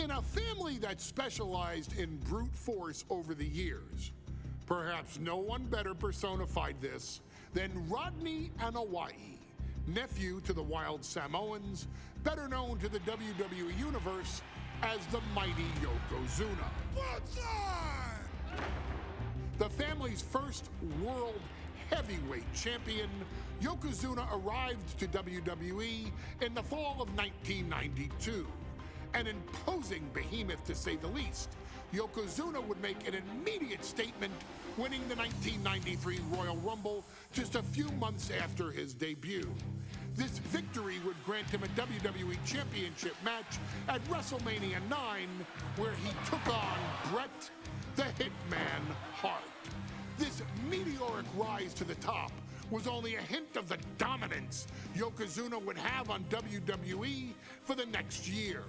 In a family that specialized in brute force over the years, perhaps no one better personified this than Rodney Anawai, nephew to the Wild Samoans, better known to the WWE Universe as the mighty Yokozuna. The family's first world heavyweight champion, Yokozuna arrived to WWE in the fall of 1992. An imposing behemoth, to say the least, Yokozuna would make an immediate statement, winning the 1993 Royal Rumble just a few months after his debut. This victory would grant him a WWE Championship match at WrestleMania 9, where he took on Bret the Hitman Hart. This meteoric rise to the top was only a hint of the dominance Yokozuna would have on WWE for the next year.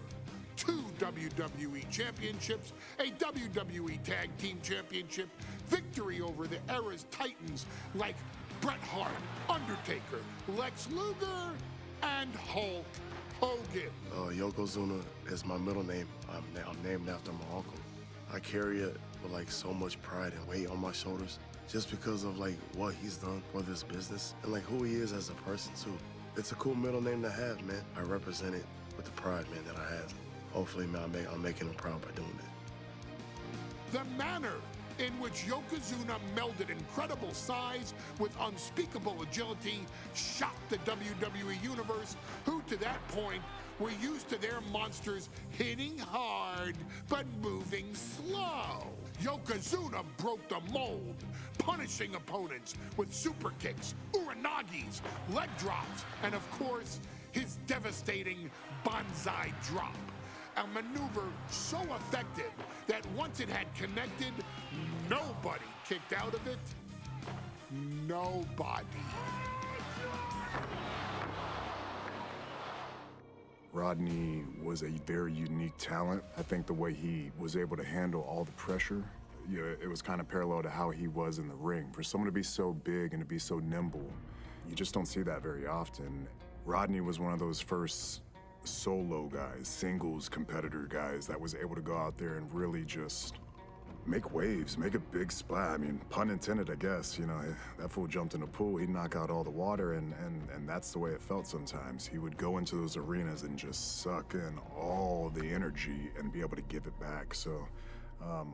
2 WWE championships, a WWE Tag Team Championship, victory over the era's titans like Bret Hart, Undertaker, Lex Luger, and Hulk Hogan. Yokozuna is my middle name. I'm named after my uncle. I carry it with like so much pride and weight on my shoulders just because of like what he's done for this business and like who he is as a person too. It's a cool middle name to have, man. I represent it with the pride, man, that I have. Hopefully, man, I'm making him proud by doing it. The manner in which Yokozuna melded incredible size with unspeakable agility shocked the WWE Universe, who to that point were used to their monsters hitting hard but moving slow. Yokozuna broke the mold, punishing opponents with super kicks, uranagis, leg drops, and of course, his devastating banzai drop. A maneuver so effective that once it had connected, nobody kicked out of it. Nobody. Rodney was a very unique talent. I think the way he was able to handle all the pressure, it was kind of parallel to how he was in the ring. For someone to be so big and to be so nimble, you just don't see that very often. Rodney was one of those first solo guys, singles competitor guys that was able to go out there and really just make waves, make a big splash. I mean, pun intended, I guess. You know, that fool jumped in a pool, he'd knock out all the water, and that's the way it felt sometimes. He would go into those arenas and just suck in all the energy and be able to give it back. So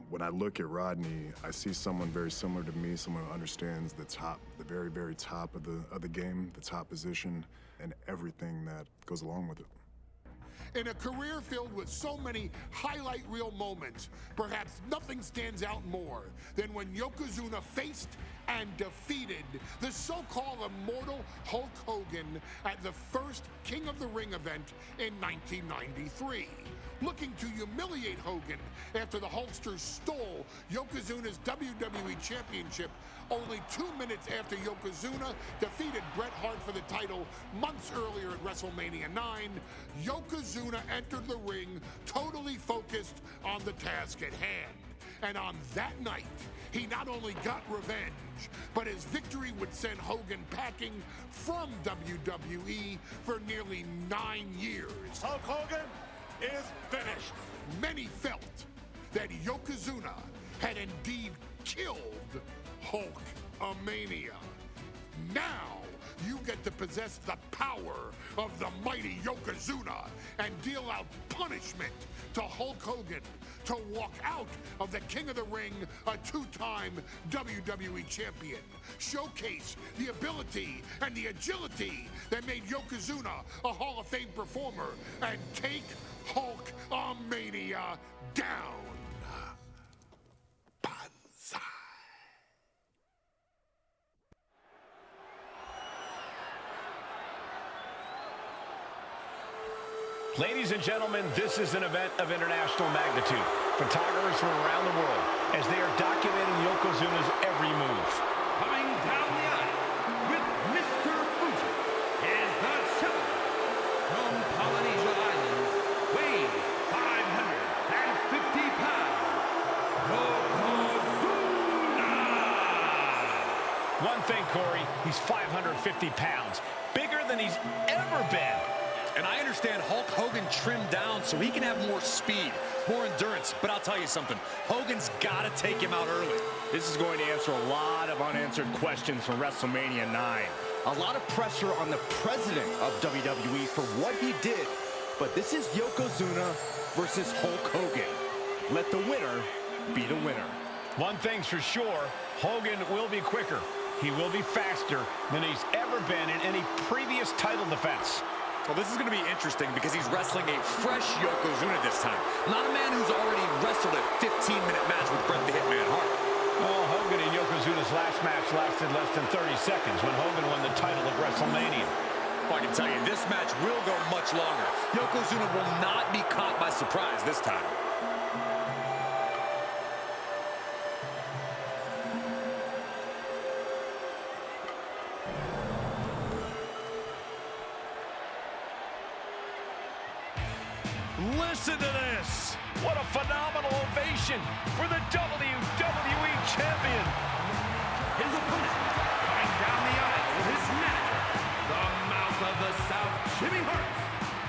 when I look at Rodney, I see someone very similar to me, someone who understands the top, the very, very top of the game, the top position, and everything that goes along with it. In a career filled with so many highlight reel moments, perhaps nothing stands out more than when Yokozuna faced and defeated the so-called immortal Hulk Hogan at the first King of the Ring event in 1993. Looking to humiliate Hogan after the Hulkster stole Yokozuna's WWE Championship only 2 minutes after Yokozuna defeated Bret Hart for the title months earlier at WrestleMania 9, Yokozuna entered the ring totally focused on the task at hand. And on that night, he not only got revenge, but his victory would send Hogan packing from WWE for nearly 9 years. Hulk Hogan is finished. Many felt that Yokozuna had indeed killed Hulkamania. Now you get to possess the power of the mighty Yokozuna and deal out punishment to Hulk Hogan to walk out of the King of the Ring, a 2-time WWE champion. Showcase the ability and the agility that made Yokozuna a Hall of Fame performer and take Hulkamania down. Banzai. Ladies and gentlemen, this is an event of international magnitude. Photographers from around the world as they are documenting Yokozuna's every move. Coming down the aisle with Mr. Fuji is the Chiller from Polynesia Islands, weighing 550 pounds, Yokozuna! One thing, Corey, he's 550 pounds, bigger than he's ever been. And I understand Hulk Hogan trimmed down so he can have more speed. more endurance. But I'll tell you something, Hogan's got to take him out early. This is going to answer a lot of unanswered questions from WrestleMania 9. A lot of pressure on the president of WWE for what he did. But this is Yokozuna versus Hulk Hogan. Let the winner be the winner. One thing's for sure, Hogan will be quicker. He will be faster than he's ever been in any previous title defense. Well, this is going to be interesting because he's wrestling a fresh Yokozuna this time. Not a man who's already wrestled a 15-minute match with Bret the Hitman Hart. Well, Hogan and Yokozuna's last match lasted less than 30 seconds when Hogan won the title at WrestleMania. Well, I can tell you, this match will go much longer. Yokozuna will not be caught by surprise this time. Listen to this. What a phenomenal ovation for the WWE Champion. His opponent, coming down the aisle with his manager, the Mouth of the South, Jimmy Hart,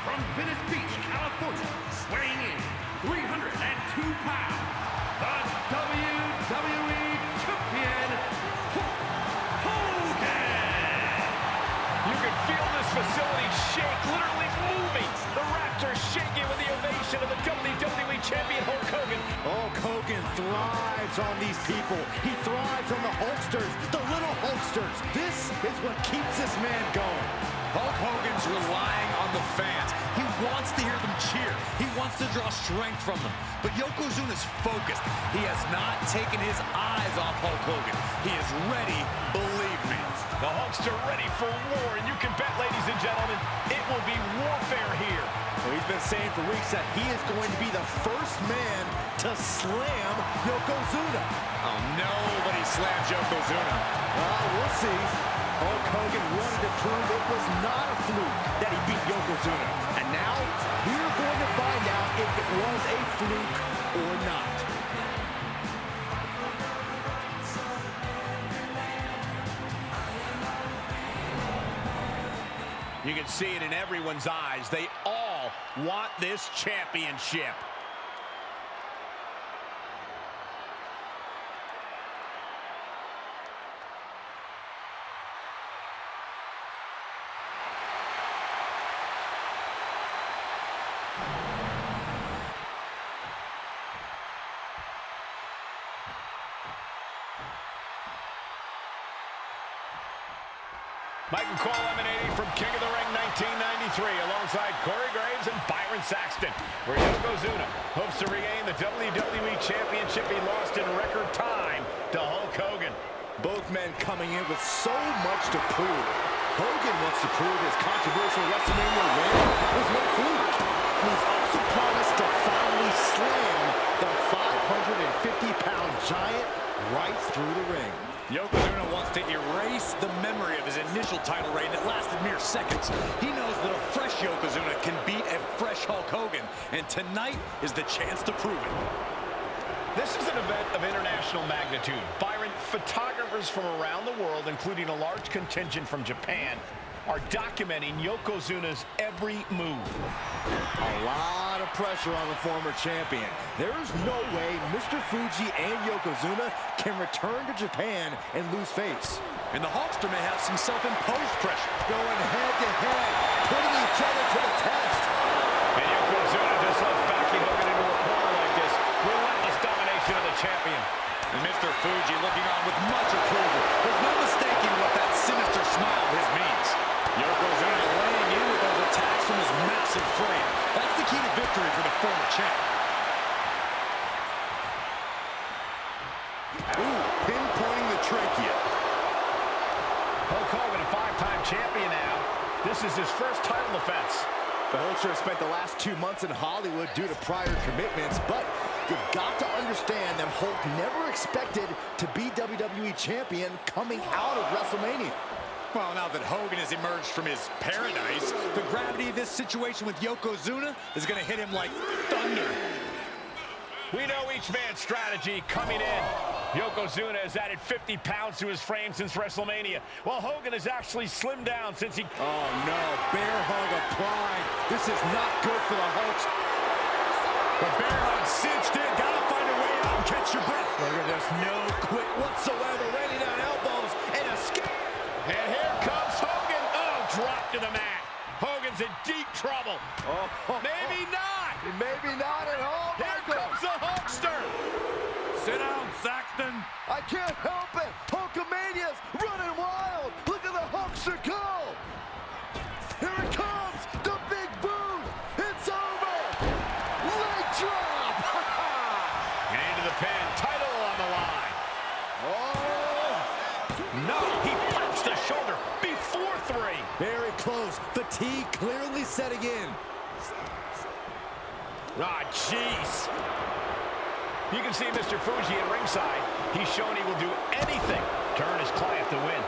from Venice Beach, California, weighing in 302 pounds, the WWE Champion, Hulk Hogan. You can feel this facility shake, literally moving. The Raptors shaking with the ovation of the WWE Champion, Hulk Hogan. Hulk Hogan thrives on these people. He thrives on the Hulksters, the little Hulksters. This is what keeps this man going. Hulk Hogan's relying on the fans. He wants to hear them cheer. He wants to draw strength from them. But Yokozuna's focused. He has not taken his eyes off Hulk Hogan. He is ready, believe me. The Hulks are ready for war, and you can bet, ladies and gentlemen, it will be warfare here. Well, he's been saying for weeks that he is going to be the first man to slam Yokozuna. Oh, nobody slams Yokozuna. Well, we'll see. Hulk Hogan wanted to prove it was not a fluke that he beat Yokozuna. And now, we're going to find out if it was a fluke or not. You can see it in everyone's eyes. They all want this championship. Michael Cole emanating from King of the Ring 1993 alongside Corey Graves and Byron Saxton, where Yokozuna hopes to regain the WWE Championship he lost in record time to Hulk Hogan. Both men coming in with so much to prove. Hogan wants to prove his controversial WrestleMania win was no fluke. He's also promised to finally slam the 550-pound giant right through the ring. Yokozuna wants to erase the memory of his initial title reign that lasted mere seconds. He knows that a fresh Yokozuna can beat a fresh Hulk Hogan, and tonight is the chance to prove it. This is an event of international magnitude. Byron, photographers from around the world, including a large contingent from Japan, are documenting Yokozuna's every move. A lot of pressure on the former champion. There's no way Mr. Fuji and Yokozuna can return to Japan and lose face. And the Hulkster may have some self-imposed pressure. Going head-to-head, putting each other to the test. And Yokozuna just loves backing Hogan into a corner like this. Relentless domination of the champion. And Mr. Fuji looking on with much approval. There's no mistaking what that sinister smile of his means. Yokozuna laying in with those attacks from his massive frame. That's the key to victory for the former champ. Ooh, pinpointing the trachea. Hulk Hogan, a five-time champion now. This is his first title defense. The Hulkster spent the last 2 months in Hollywood due to prior commitments, but you've got to understand that Hulk never expected to be WWE champion coming out of WrestleMania. Well, now that Hogan has emerged from his paradise, the gravity of this situation with Yokozuna is going to hit him like thunder. We know each man's strategy coming in. Yokozuna has added 50 pounds to his frame since WrestleMania, while Hogan has actually slimmed down since he... Oh, no. Bear hug of pride. This is not good for the Hulks. The bear hug cinched in. Gotta find a way out and catch your breath. Look at this. No quit whatsoever. Raining down elbows and a skip. And here comes Hogan. Oh, drop to the mat. Hogan's in deep trouble. Maybe not. Maybe not at all, Here Michael. comes the Hulkster. Sit down, Saxton. I can't help it. Hulkamania's running wild. Look at the Hulkster go. Here it comes. The big boot. It's over. Leg drop. And into the pin. Title on the line. Oh. No, he pops the shoulder before 3. Very close. Fatigue clearly setting in. Ah, jeez. You can see Mr. Fuji at ringside. He's shown he will do anything to earn his client to win.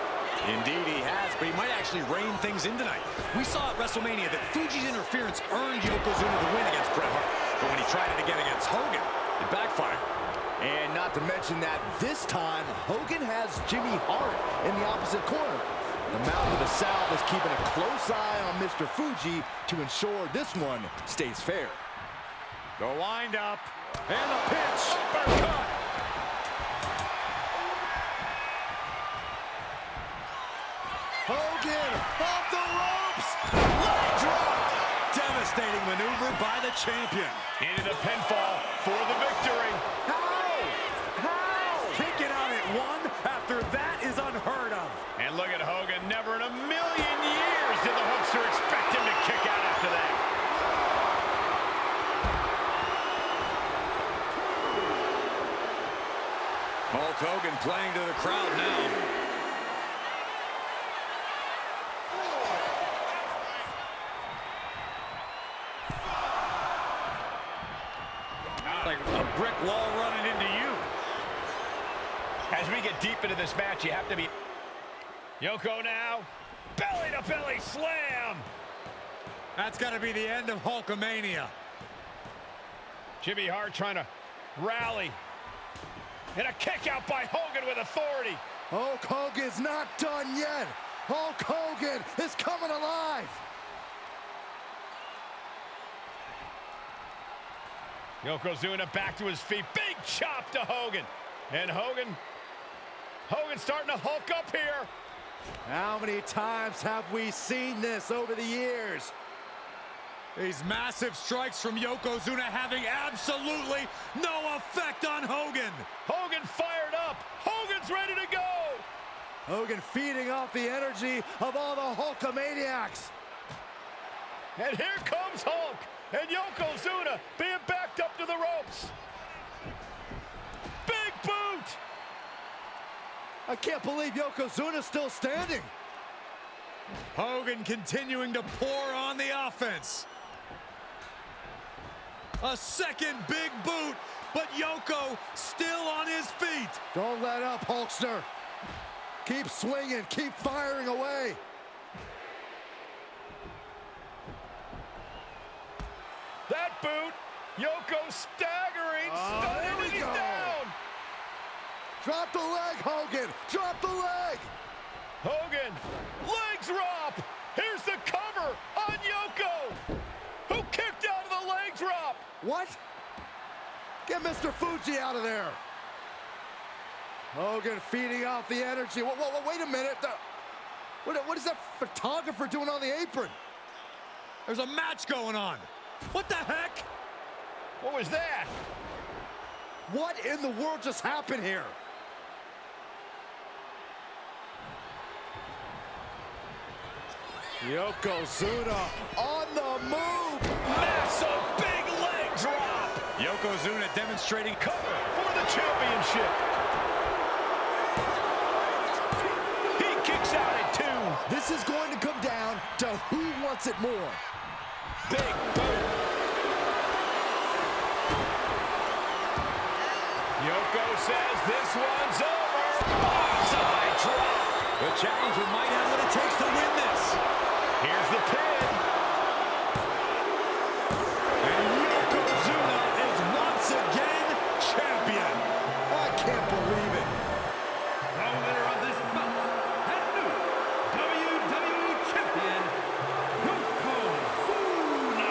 Indeed he has, but he might actually rein things in tonight. We saw at WrestleMania that Fuji's interference earned Yokozuna the win against Bret Hart. But when he tried it again against Hogan, it backfired. And not to mention that this time, Hogan has Jimmy Hart in the opposite corner. The Mountain of the South is keeping a close eye on Mr. Fuji to ensure this one stays fair. The wind up and the pitch. Uppercut. Hogan off the ropes. Leg drop. Devastating maneuver by the champion. Into the pinfall for the victory. How? Kicking out at 1 after that is unheard of. And look at Hogan. Never in a million years did the Hulkster expect him to kick out after that. Hulk Hogan playing to the crowd now. Like a brick wall running into you. As we get deep into this match, you have to be... Yoko now. Belly-to-belly slam. That's got to be the end of Hulkamania. Jimmy Hart trying to rally. And a kick out by Hogan with authority. Hulk Hogan's not done yet. Hulk Hogan is coming alive. Yokozuna back to his feet. Big chop to Hogan. And Hogan's starting to hulk up here. How many times have we seen this over the years? These massive strikes from Yokozuna having absolutely no effect on Hogan. Hogan fired up. Hogan's ready to go. Hogan feeding off the energy of all the Hulkamaniacs. And here comes Hulk. And Yokozuna being backed up to the ropes. Big boot. I can't believe Yokozuna's still standing. Hogan continuing to pour on the offense. A second big boot, but Yoko still on his feet. Don't let up, Hulkster. Keep swinging, keep firing away. That boot, Yoko staggering, there we and he's go. down. Drop the leg, Hogan. Drop the leg. Hogan, leg drop. Here's the cover on Yoko, who kicked out of the leg drop. What? Get Mr. Fuji out of there. Hogan feeding off the energy. Whoa, wait a minute. What is that photographer doing on the apron? There's a match going on. What the heck? What was that? What in the world just happened here? Yokozuna on the move. Massive big leg drop. Yokozuna demonstrating Cover for the championship. He kicks out at 2. This is going to come down to who wants it more. Big boot. Yoko says this one's over. Side drop. the challenger might have what it takes to win this. Here's the pin. And Yokozuna is once again champion. I can't believe it. The winner of this bout and new WWE Champion, Yokozuna.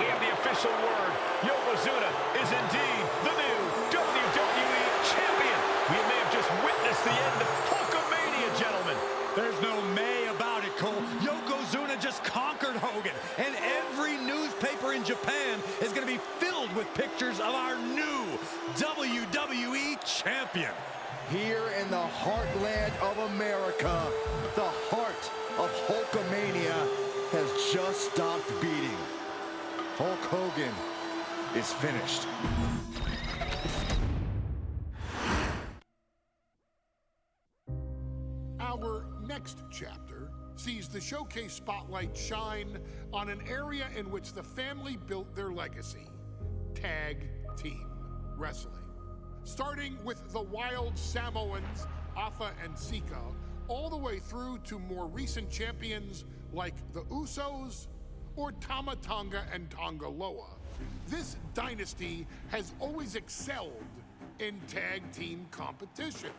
We have the official word Yokozuna is indeed the new WWE Champion. We may have just witnessed the end of Hulkamania, gentlemen. There's no may about it, Cole. Yokozuna just conquered Hogan, and every newspaper in Japan is going to be filled with pictures of our new WWE Champion. Here in the heartland of America, the heart of Hulkamania has just stopped beating. Hulk Hogan is finished. Our next chapter sees the showcase spotlight shine on an area in which the family built their legacy: tag team wrestling. Starting with the wild Samoans, Afa and Sika, all the way through to more recent champions like the Usos or Tama Tonga and Tonga Loa. This dynasty has always excelled in tag team competition,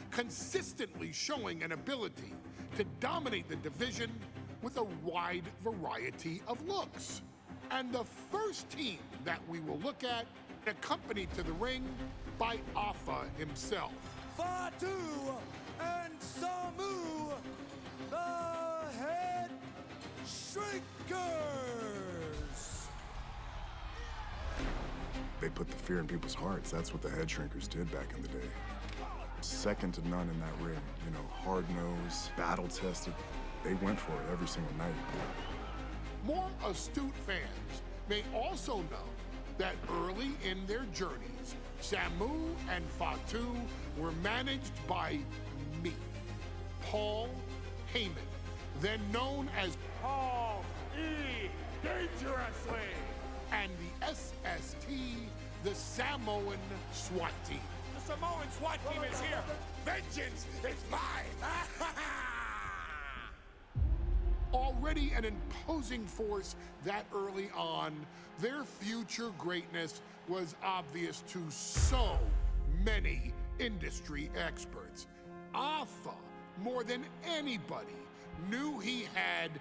consistently showing an ability to dominate the division with a wide variety of looks. And the first team that we will look at, accompanied to the ring by Afa himself. Fatu and Samu, the Head Shrinkers. They put the fear in people's hearts. That's what the Head Shrinkers did back in the day. Second to none in that ring. You know, hard-nosed, battle-tested. They went for it every single night. More astute fans may also know that early in their journeys, Samu and Fatu were managed by me, Paul Heyman, then known as Paul E. Dangerously. and the SST, the Samoan SWAT team. The Samoan SWAT team is here. Vengeance is mine. Already an imposing force that early on, their future greatness was obvious to so many industry experts. Afa, more than anybody, knew he had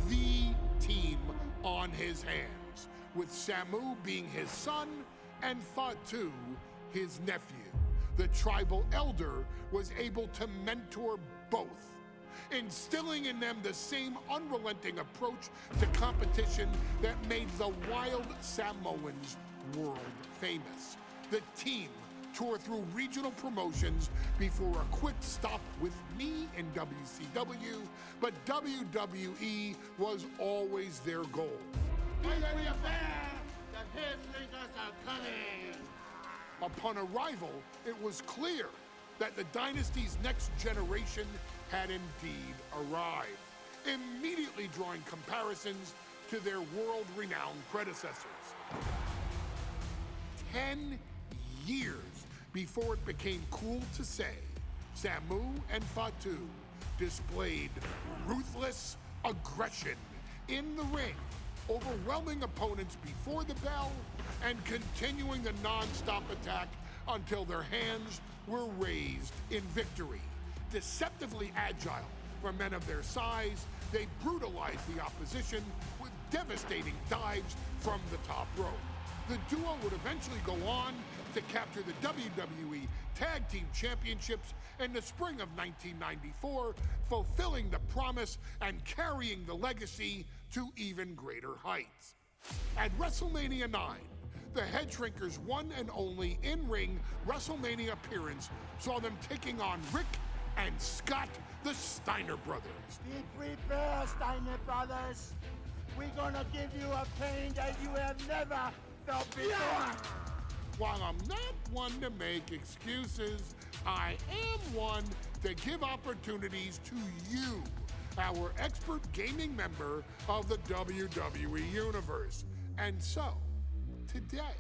the team on his hands, with Samu being his son and Fatu his nephew. The tribal elder was able to mentor both, instilling in them the same unrelenting approach to competition that made the wild Samoans world famous. The team toured through regional promotions before a quick stop with me in WCW, but WWE was always their goal. Upon arrival, it was clear that the dynasty's next generation had indeed arrived, immediately drawing comparisons to their world-renowned predecessors. 10 years before it became cool to say, Samu and Fatu displayed ruthless aggression in the ring, overwhelming opponents before the bell and continuing the non-stop attack until their hands were raised in victory. Deceptively agile for men of their size, they brutalized the opposition with devastating dives from the top rope. The duo would eventually go on to capture the WWE Tag Team Championships in the spring of 1994, fulfilling the promise and carrying the legacy to even greater heights. At WrestleMania 9, the Head Shrinkers' one and only in-ring WrestleMania appearance saw them taking on Rick and Scott, the Steiner brothers. Be prepared, Steiner Brothers. We're gonna give you a pain that you have never felt before. While I'm not one to make excuses, I am one to give opportunities to you, our expert gaming member of the WWE Universe. And so, today,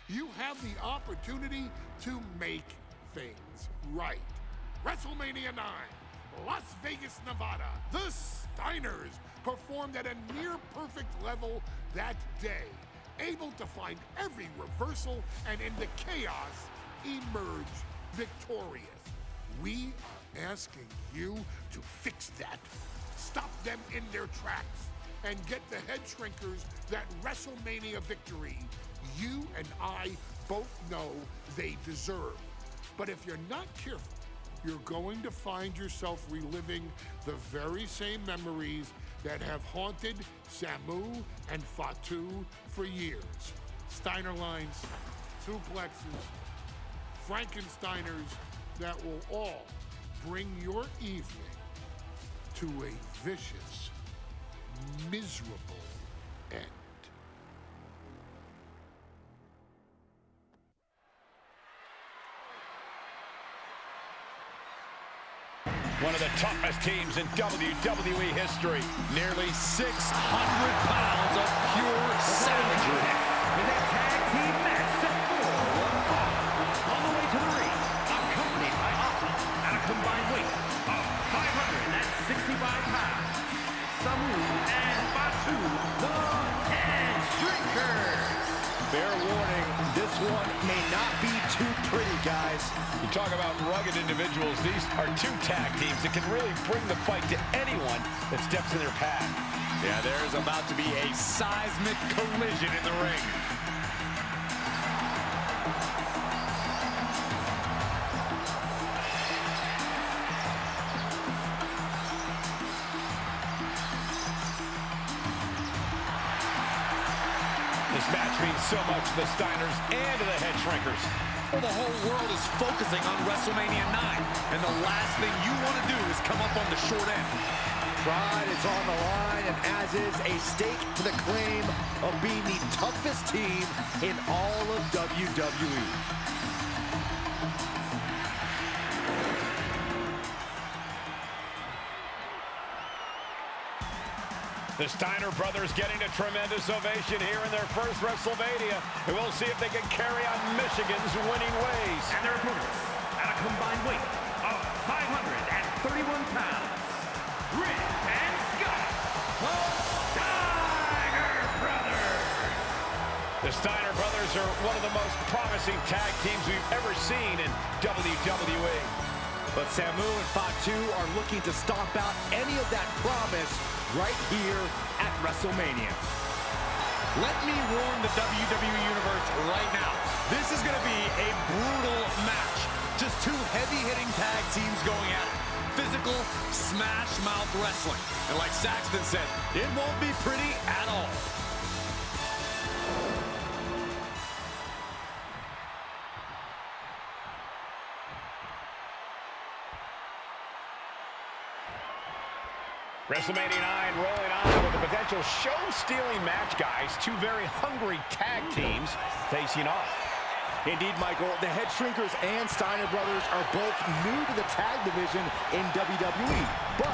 you have the opportunity to make things right. WrestleMania 9, Las Vegas, Nevada. The Steiners performed at a near-perfect level that day, able to find every reversal and in the chaos emerge victorious. We are asking you to fix that, stop them in their tracks, and get the head shrinkers that WrestleMania victory you and I both know they deserve. But if you're not careful, you're going to find yourself reliving the very same memories that have haunted Samu and Fatu for years. Steiner lines, suplexes, Frankensteiners that will all bring your evening to a vicious, miserable end. One of the toughest teams in WWE history. Nearly 600 pounds of pure savagery. Is a tag team match set for one fall. On the way to the ring, accompanied by Alpha at a combined weight of 565 pounds. Samu and Fatu, the Head Shrinkers. Fair warning, this one may not be too pretty, guys. You talk about rugged individuals. These are two tag teams that can really bring the fight to anyone that steps in their path. Yeah, there's about to be a seismic collision in the ring. This match means so much to the Steiners and to the Head Shrinkers. Well, the whole world is focusing on WrestleMania 9, and the last thing you want to do is come up on the short end. Pride is on the line, and as is a stake to the claim of being the toughest team in all of WWE. The Steiner brothers getting a tremendous ovation here in their first WrestleMania. And we'll see if they can carry on Michigan's winning ways. And their opponents at a combined weight of 531 pounds. Rick and Scott, the Steiner Brothers. The Steiner brothers are one of the most promising tag teams we've ever seen in WWE. But Samu and Fatu are looking to stomp out any of that promise right here at WrestleMania. Let me warn the WWE Universe right now. This is going to be a brutal match. Just two heavy-hitting tag teams going at it. Physical, smash-mouth wrestling. And like Saxton said, it won't be pretty at all. WrestleMania 9 rolling on with a potential show-stealing match, guys. Two very hungry tag teams facing off. Indeed, Michael, the Head Shrinkers and Steiner brothers are both new to the tag division in WWE, but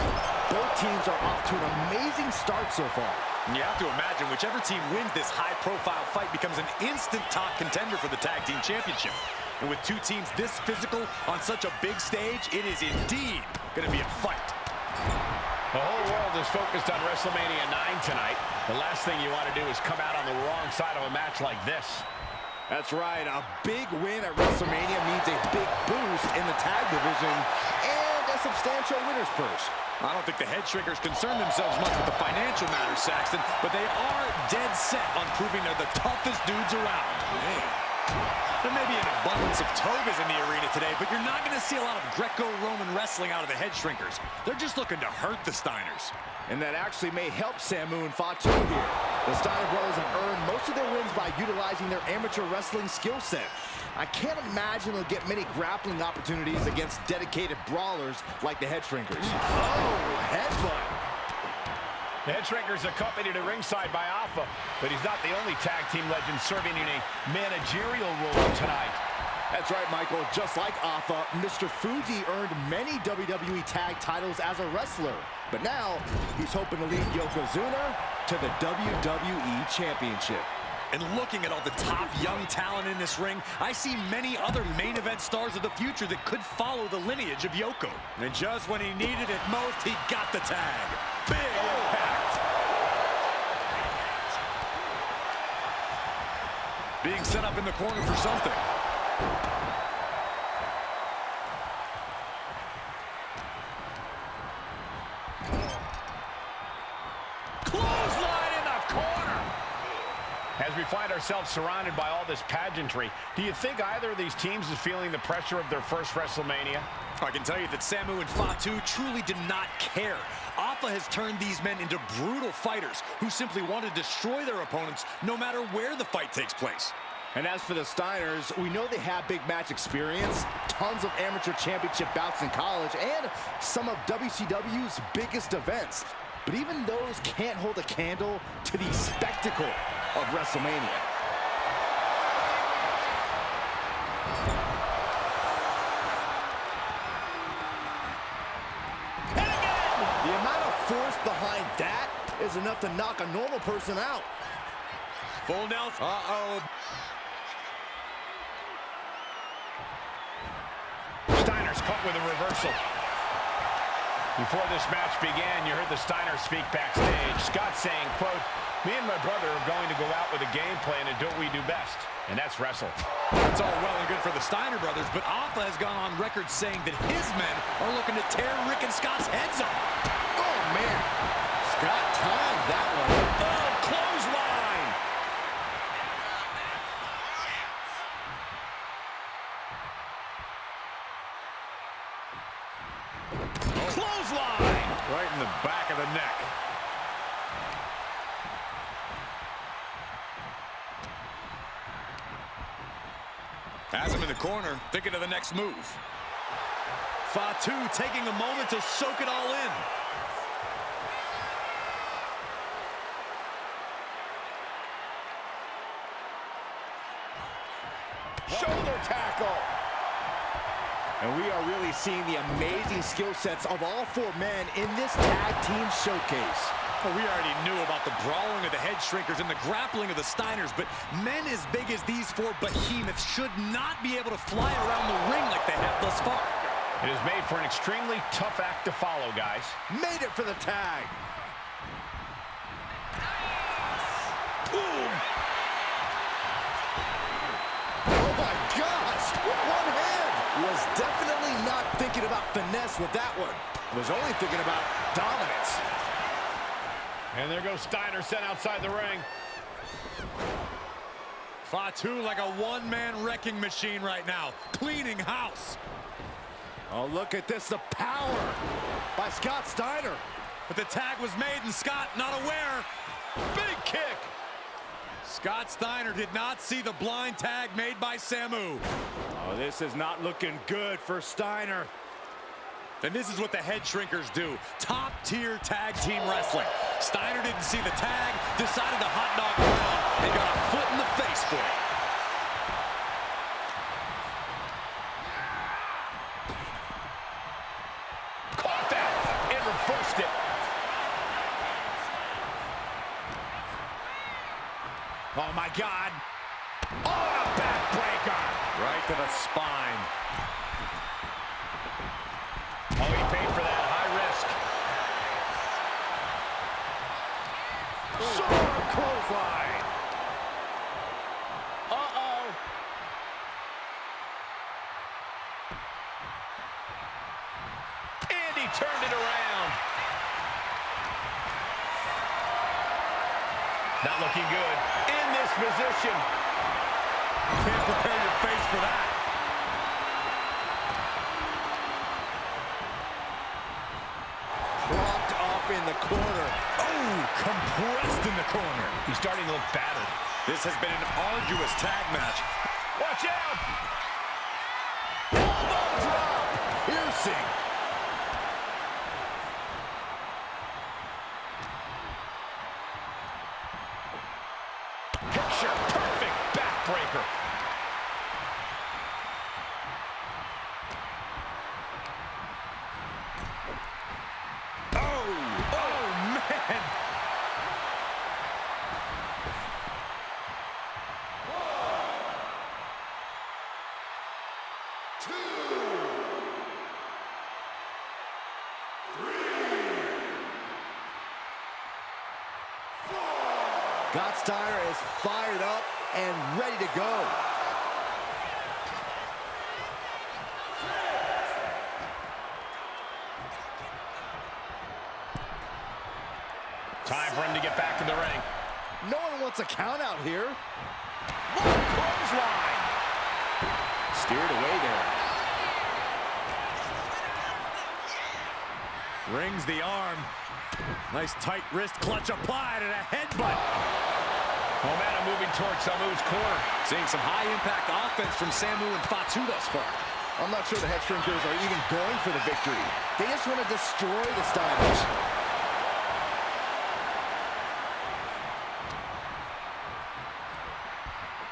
both teams are off to an amazing start so far. You have to imagine whichever team wins this high-profile fight becomes an instant top contender for the tag team championship. And with two teams this physical on such a big stage, it is indeed going to be a fight. The whole world is focused on WrestleMania 9 tonight. The last thing you want to do is come out on the wrong side of a match like this. That's right, a big win at WrestleMania means a big boost in the tag division and a substantial winner's purse. I don't think the Head Shrinkers concern themselves much with the financial matters, Saxton, but they are dead set on proving they're the toughest dudes around. Man. There may be an abundance of togas in the arena today, but you're not going to see a lot of Greco-Roman wrestling out of the Head Shrinkers. They're just looking to hurt the Steiners. And that actually may help Samu and Fatu here. The Steiner brothers have earned most of their wins by utilizing their amateur wrestling skill set. I can't imagine they'll get many grappling opportunities against dedicated brawlers like the Head Shrinkers. Oh, headbutt. The Head Shrinkers accompanied at ringside by Alpha, but he's not the only tag team legend serving in a managerial role tonight. That's right, Michael. Just like Alpha, Mr. Fuji earned many WWE tag titles as a wrestler. But now, he's hoping to lead Yokozuna to the WWE Championship. And looking at all the top young talent in this ring, I see many other main event stars of the future that could follow the lineage of Yoko. And just when he needed it most, he got the tag. Big impact. Being set up in the corner for something. Clothesline! As we find ourselves surrounded by all this pageantry, do you think either of these teams is feeling the pressure of their first WrestleMania? I can tell you that Samu and Fatu truly did not care. Alpha has turned these men into brutal fighters who simply want to destroy their opponents no matter where the fight takes place. And as for the Steiners, we know they have big match experience, tons of amateur championship bouts in college, and some of WCW's biggest events. But even those can't hold a candle to the spectacle of WrestleMania. The amount of force behind that is enough to knock a normal person out. Full Nelson. Uh-oh. Steiner's caught with a reversal. Before this match began, you heard the Steiners speak backstage. Scott saying, quote, "Me and my brother are going to go out with a game plan and do what we do best, and that's wrestle." That's all well and good for the Steiner brothers, but Alpha has gone on record saying that his men are looking to tear Rick and Scott's heads off. Oh, man. Scott timed that one. Oh, clothesline! Clothesline! Right in the back of the neck. Has him in the corner, thinking of the next move. Fatu taking a moment to soak it all in. Shoulder tackle. And we are really seeing the amazing skill sets of all four men in this tag team showcase. Well, we already knew about the brawling of the head shrinkers and the grappling of the Steiners, but men as big as these four behemoths should not be able to fly around the ring like they have thus far. It is made for an extremely tough act to follow, guys. Made it for the tag. Boom. Oh my gosh, with one hand. Was definitely not thinking about finesse with that one. Was only thinking about dominance. And there goes Steiner sent outside the ring. Fatu like a one-man wrecking machine right now, cleaning house. Oh, look at this, the power by Scott Steiner. But the tag was made and Scott not aware. Big kick. Scott Steiner did not see the blind tag made by Samu. Oh, this is not looking good for Steiner. And this is what the head shrinkers do. Top-tier tag team wrestling. Steiner didn't see the tag, decided to hot dog around, and got a foot in the face for it. Caught that and reversed it. Oh, my God. Oh, a backbreaker. Right to the spine. Oh, he paid for that. High risk. Sharp clothesline. Uh-oh. And he turned it around. Not looking good. In this position. Can't prepare your face for that. Propped up in the corner. Oh, compressed in the corner. He's starting to look battered. This has been an arduous tag match. Watch out! Elbow drop. Piercing. Picture perfect backbreaker. Oh, man. Scott Steiner is fired up and ready to go. Time for him to get back to the ring. No one wants wants a count out here. Clothesline. Steered away there. Rings the arm. Nice tight wrist clutch applied and a headbutt. Momentum moving towards Samu's corner. Seeing some high-impact offense from Samu and Fatu thus far. I'm not sure the head shrinkers are even going for the victory. They just want to destroy the Steiners.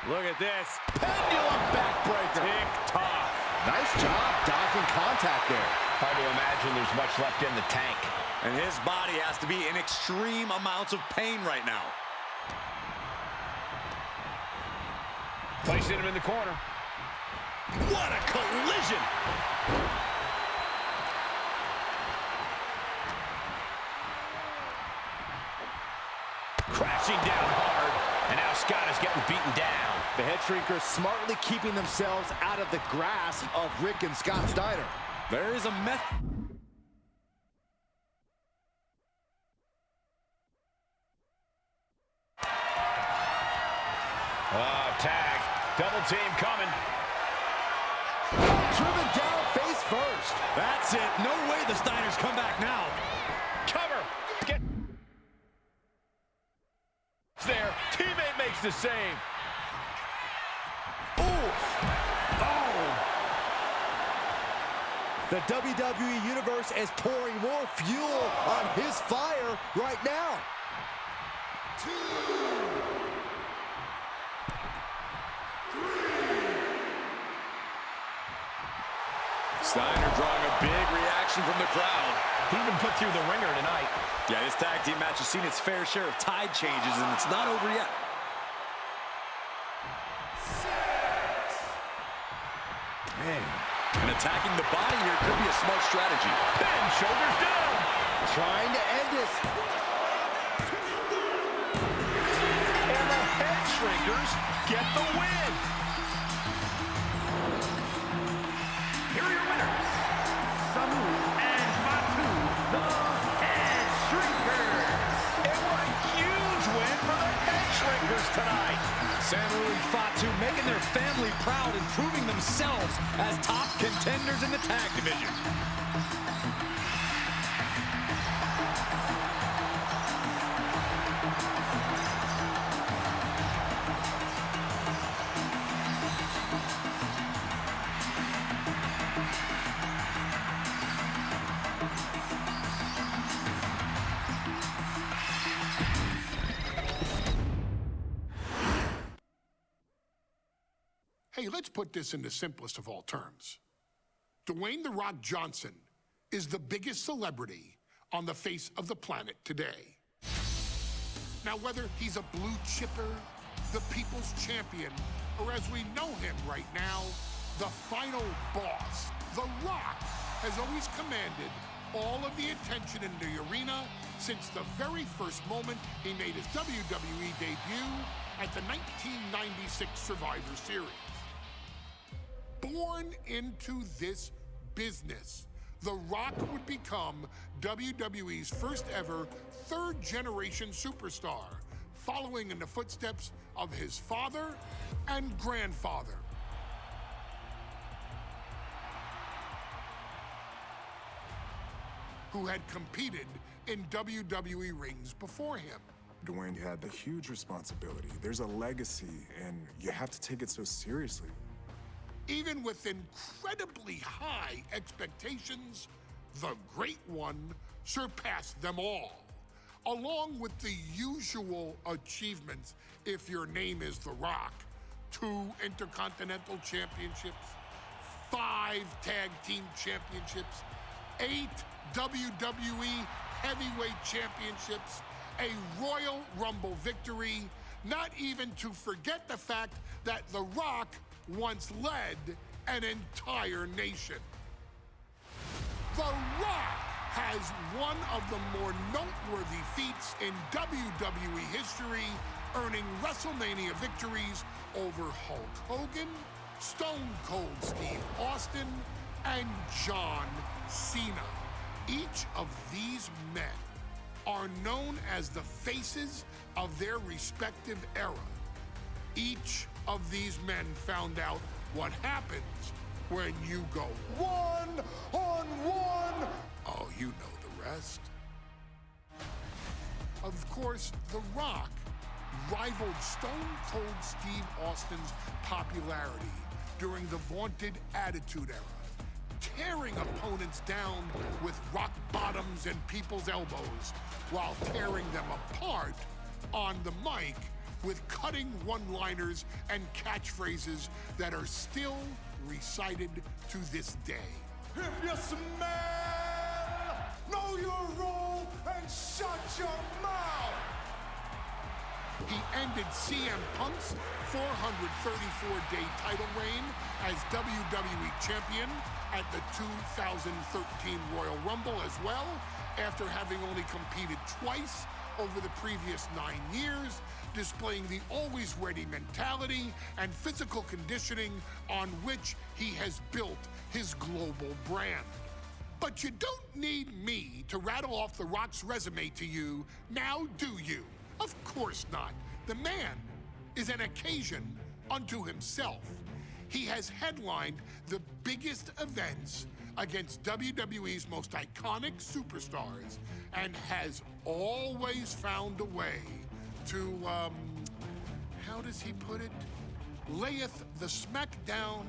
Look at this. Pendulum backbreaker. Tick-tock. Nice job dodging contact there. Hard to imagine there's much left in the tank. And his body has to be in extreme amounts of pain right now. Placing him in the corner. What a collision! Crashing down hard, and now Scott is getting beaten down. The head shrinkers smartly keeping themselves out of the grasp of Rick and Scott Steiner. There is a method. Tag. Double team coming. Driven down face first. That's it. No way the Steiners come back now. Cover. Get there. Teammate makes the save. Oof. Oh. The WWE Universe is pouring more fuel on his fire right now. 2, 3. Steiner drawing a big reaction from the crowd. He even put through the ringer tonight. Yeah, this tag team match has seen its fair share of tide changes, and it's not over yet. 6. Man. And attacking the body here could be a smart strategy. And shoulders down. Trying to end it. And the head shrinkers get the win. Here are your winners, Samu and Fatu, the Head Shrinkers. And what a huge win for the head shrinkers tonight. Samu and Fatu making their family proud and proving themselves as top contenders in the tag division. Hey, let's put this in the simplest of all terms. Dwayne "The Rock" Johnson is the biggest celebrity on the face of the planet today. Now, whether he's a blue chipper, the people's champion, or as we know him right now, the final boss, The Rock has always commanded all of the attention in the arena since the very first moment he made his WWE debut at the 1996 Survivor Series. Born into this business, The Rock would become WWE's first ever third-generation superstar, following in the footsteps of his father and grandfather. Who had competed in WWE rings before him. Dwayne had the huge responsibility. There's a legacy, and you have to take it so seriously. Even with incredibly high expectations, the Great One surpassed them all, along with the usual achievements if your name is The Rock: 2 Intercontinental Championships, 5 Tag Team Championships, 8 WWE Heavyweight Championships, a Royal Rumble victory, not even to forget the fact that The Rock once led an entire nation. The Rock has one of the more noteworthy feats in WWE history, earning WrestleMania victories over Hulk Hogan, Stone Cold Steve Austin, and John Cena. Each of these men are known as the faces of their respective era. Each of these men found out what happens when you go one-on-one. Oh, you know the rest. Of course, The Rock rivaled Stone Cold Steve Austin's popularity during the vaunted Attitude Era, tearing opponents down with rock bottoms and people's elbows while tearing them apart on the mic with cutting one-liners and catchphrases that are still recited to this day. If you smell, know your role and shut your mouth. He ended CM Punk's 434-day title reign as WWE Champion at the 2013 Royal Rumble as well, after having only competed twice over the previous 9 years, displaying the always-ready mentality and physical conditioning on which he has built his global brand. But you don't need me to rattle off The Rock's resume to you, now do you? Of course not. The man is an occasion unto himself. He has headlined the biggest events against WWE's most iconic superstars and has always found a way to, how does he put it? Layeth the smackdown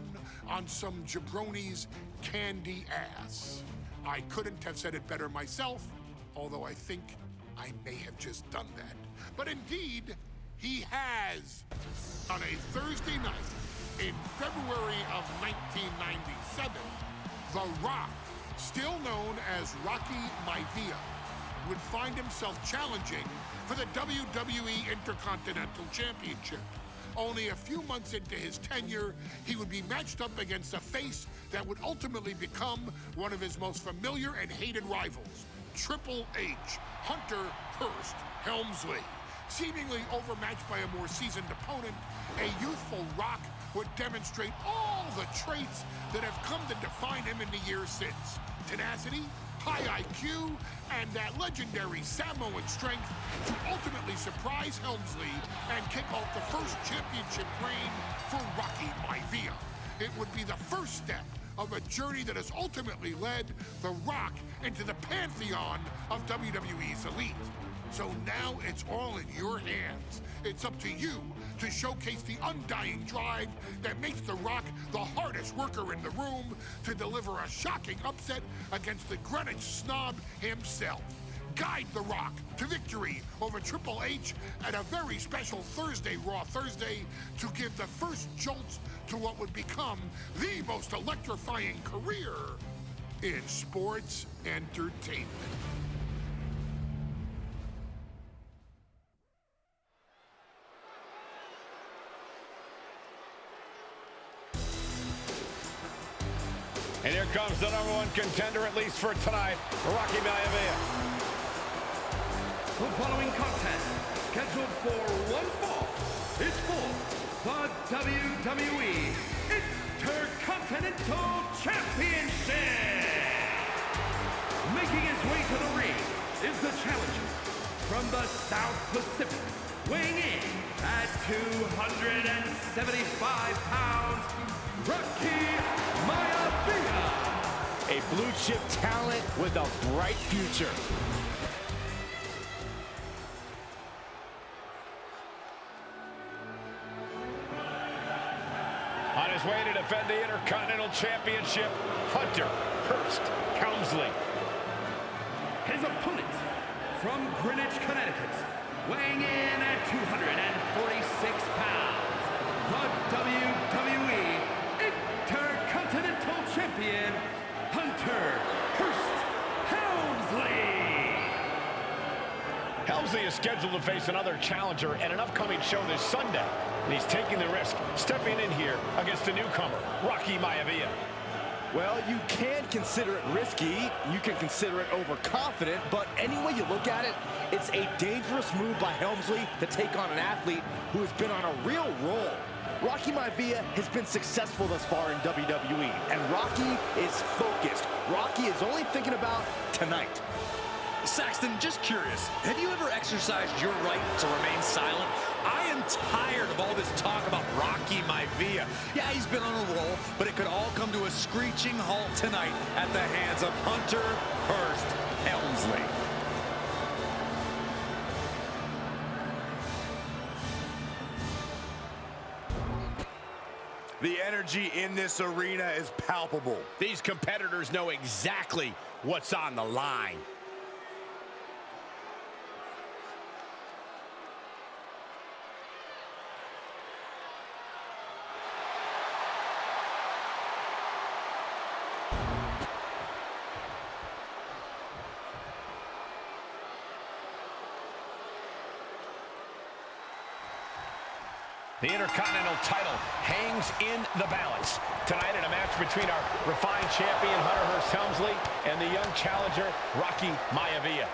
on some jabroni's candy ass. I couldn't have said it better myself, although I think I may have just done that. But indeed, he has. On a Thursday night in February of 1997, The Rock, still known as Rocky Maivia, would find himself challenging for the WWE Intercontinental Championship. Only a few months into his tenure, he would be matched up against a face that would ultimately become one of his most familiar and hated rivals, Triple H, Hunter Hearst Helmsley. Seemingly overmatched by a more seasoned opponent, a youthful Rock would demonstrate all the traits that have come to define him in the years since. Tenacity, high IQ, and that legendary Samoan strength to ultimately surprise Helmsley and kick off the first championship reign for Rocky Maivia. It would be the first step of a journey that has ultimately led The Rock into the pantheon of WWE's elite. So now it's all in your hands. It's up to you to showcase the undying drive that makes The Rock the hardest worker in the room to deliver a shocking upset against the Greenwich snob himself. Guide The Rock to victory over Triple H at a very special Thursday, Raw Thursday, to give the first jolts to what would become the most electrifying career in sports entertainment. And here comes the #1 contender, at least for tonight, Rocky Maivia. The following contest, scheduled for one fall, is for the WWE Intercontinental Championship. Making his way to the ring is the challenger from the South Pacific, weighing in at 275 pounds, Rocky Maivia. A blue-chip talent with a bright future. On his way to defend the Intercontinental Championship, Hunter Hearst Helmsley. His opponent from Greenwich, Connecticut, weighing in at 246 pounds, the WWE Intercontinental Champion, Hunter Hearst Helmsley. Helmsley is scheduled to face another challenger at an upcoming show this Sunday, and he's taking the risk, stepping in here against a newcomer, Rocky Maivia. Well, you can consider it risky, you can consider it overconfident, but any way you look at it, it's a dangerous move by Helmsley to take on an athlete who has been on a real roll. Rocky Maivia has been successful thus far in WWE, and Rocky is focused. Rocky is only thinking about tonight. Saxton, just curious, have you ever exercised your right to remain silent? I am tired of all this talk about Rocky Maivia. Yeah, he's been on a roll, but it could all come to a screeching halt tonight at the hands of Hunter Hearst Helmsley. The energy in this arena is palpable. These competitors know exactly what's on the line. The Intercontinental title hangs in the balance. Tonight in a match between our refined champion, Hunter Hearst Helmsley, and the young challenger, Rocky Maivia.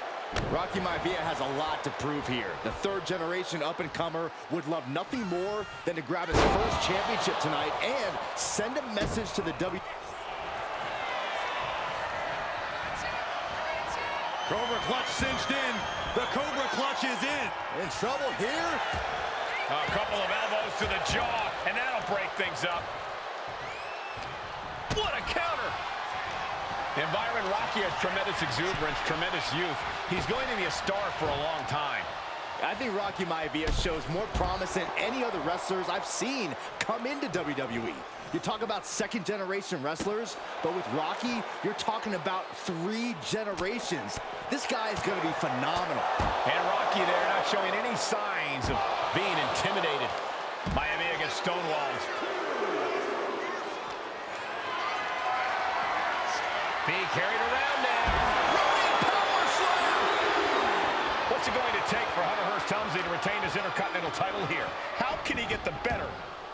Rocky Maivia has a lot to prove here. The third-generation up-and-comer would love nothing more than to grab his first championship tonight and send a message to the W. Cobra clutch cinched in. The Cobra clutch is in. In trouble here. A couple of elbows to the jaw, and that'll break things up. What a counter! And Byron, Rocky has tremendous exuberance, tremendous youth. He's going to be a star for a long time. I think Rocky Maivia shows more promise than any other wrestlers I've seen come into WWE. You talk about second-generation wrestlers, but with Rocky, you're talking about 3 generations. This guy is going to be phenomenal. And Rocky there not showing any signs of being intimidated. Maivia gets stonewalled. Being carried around now. Running power slam! What's it going to take for Hunter Hearst Helmsley to retain his Intercontinental title here? How can he get the better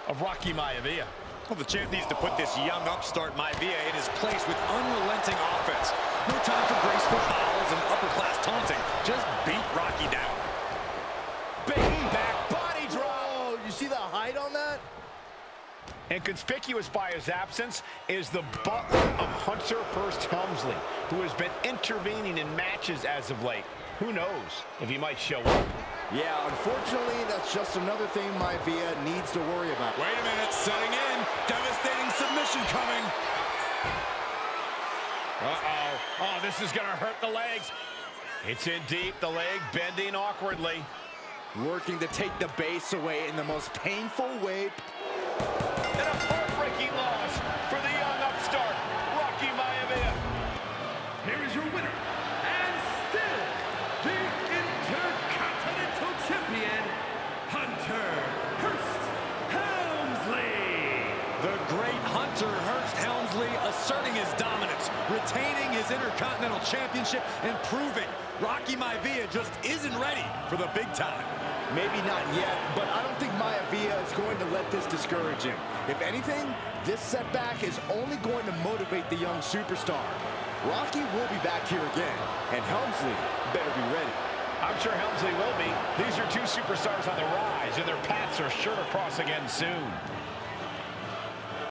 of Rocky Maivia? Well, the champ needs to put this young upstart Maivia in his place with unrelenting offense. No time for graceful bows and upper-class taunting. Just beat Rocky down. Big back body drop. Oh, you see the height on that? And conspicuous by his absence is the butler of Hunter Hearst Helmsley, who has been intervening in matches as of late. Who knows if he might show up? Yeah, unfortunately, that's just another thing Maivia needs to worry about. Wait a minute, setting in. Devastating submission coming. Uh-oh. Oh, this is going to hurt the legs. It's in deep, the leg bending awkwardly. Working to take the base away in the most painful way. And a heartbreaking loss for the young upstart, Rocky Maivia. Here is your winner, and still the Intercontinental Champion, Hunter Hearst Helmsley. The great Hunter Hearst Helmsley asserting his dominance, retaining his Intercontinental Championship, and proving Rocky Maivia just isn't ready for the big time. Maybe not yet, but I don't think Maivia is going to let this discourage him. If anything, this setback is only going to motivate the young superstar. Rocky will be back here again, and Helmsley better be ready. I'm sure Helmsley will be. These are 2 superstars on the rise, and their paths are sure to cross again soon.